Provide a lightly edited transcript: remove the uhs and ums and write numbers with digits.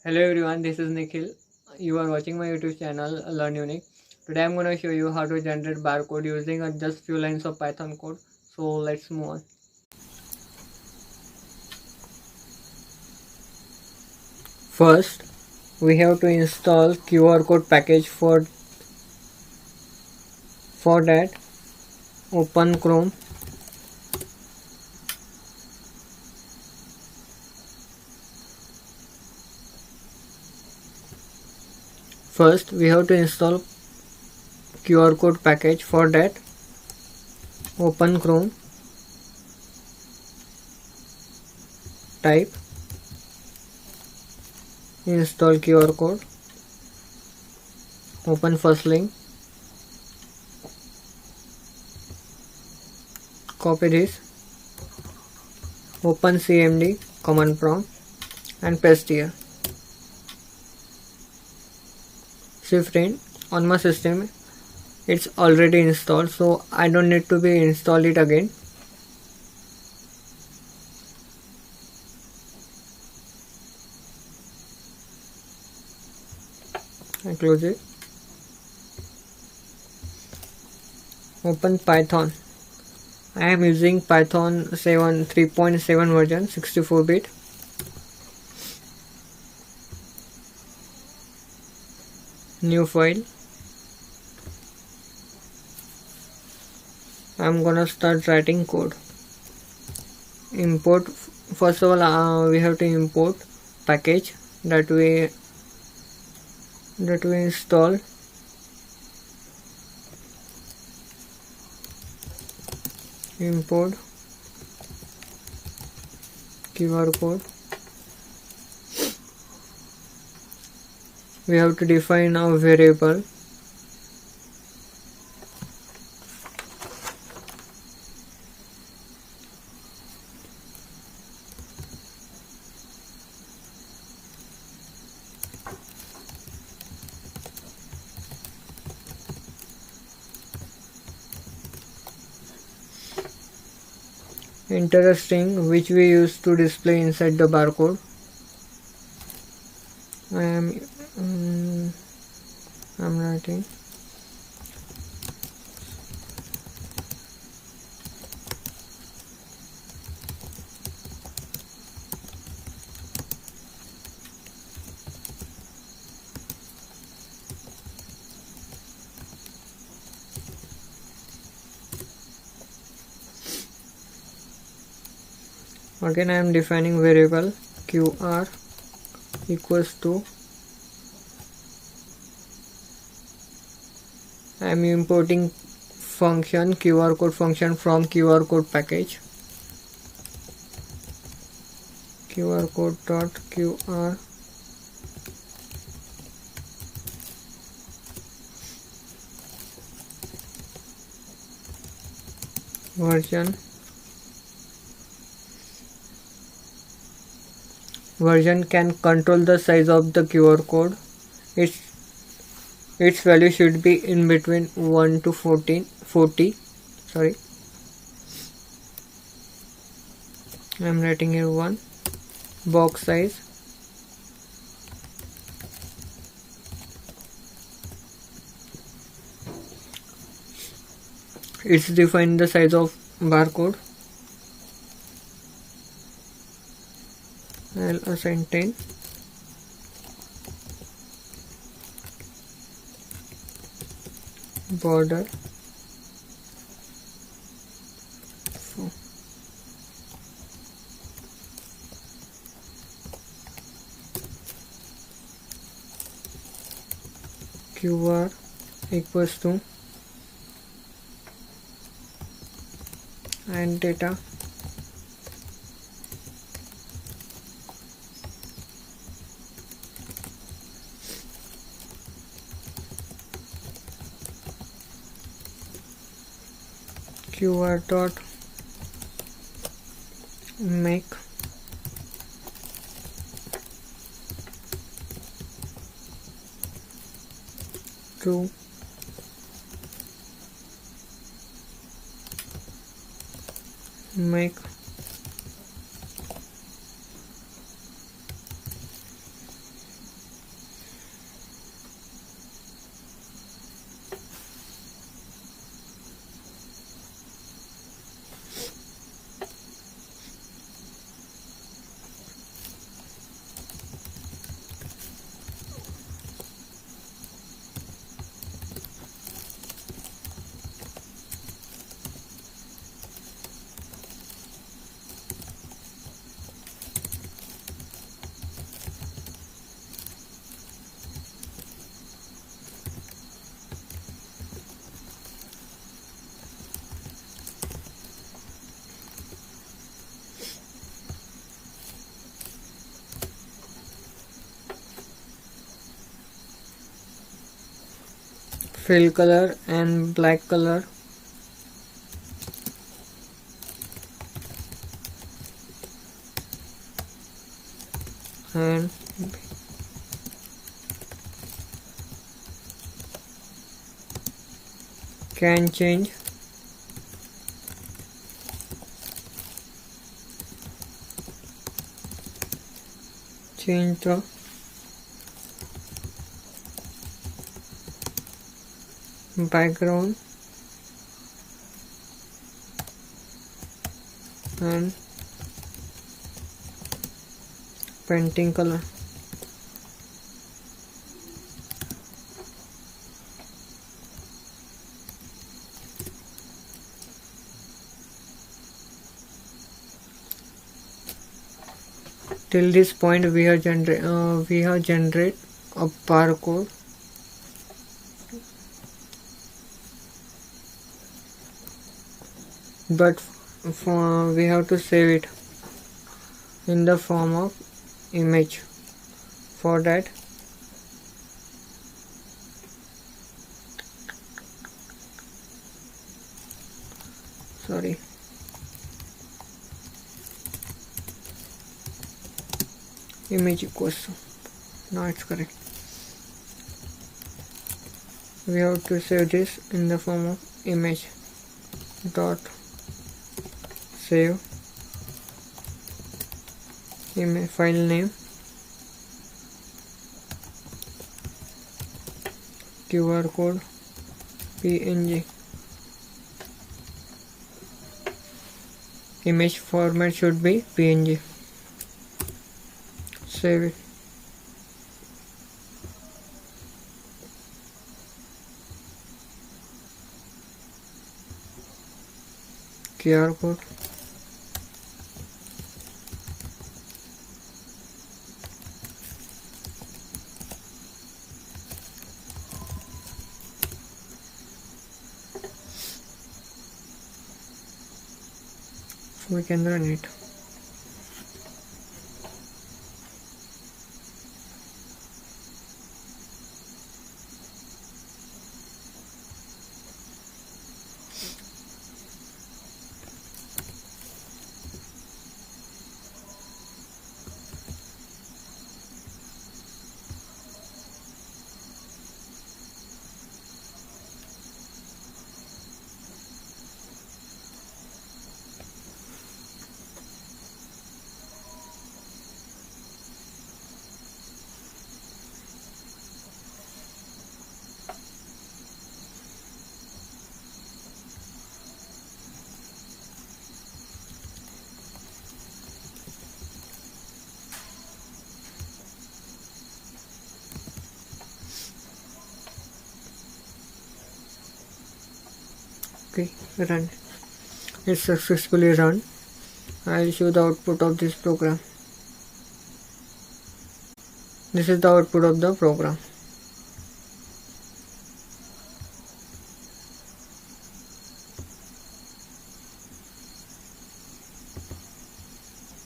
Hello everyone, this is Nikhil. You are watching my YouTube channel Learn Unique. Today I'm going to show you how to generate barcode using just few lines of Python code. So let's move on. First, we have to install QRcode package. For that, open Chrome. First, we have to install QRcode package. For that, open Chrome. Type install QRcode. Open first link. Copy this. Open CMD command prompt and paste here. See friend, on my system it's already installed, so I don't need to be install it again. I close it. Open Python. I am using Python 7 3.7 version, 64-bit. New file. I'm gonna start writing code. Import. First of all, we have to import package that we install. Import QRcode. We have to define a variable. Enter a string which we use to display inside the barcode. I'm writing again. I am defining variable QR equals to, I am importing function QRcode function from QRcode package. QRcode.QR version can control the size of the QR code. Its value should be in between 1 to 40. Sorry, I am writing here 1. Box size, it's defined the size of barcode. I'll assign 10. Border 4. QR equals to, and data QR dot make true make fill color and black color. And can change the background and painting color. Till this point we have generate a barcode. But we have to save it in the form of image. For that, image equals to, now it's correct. We have to save this in the form of image dot save image file name QRcode PNG. Image format should be PNG. Save it. QRcode. We can run it. Okay, run. It's successfully run. I'll show the output of this program. This is the output of the program.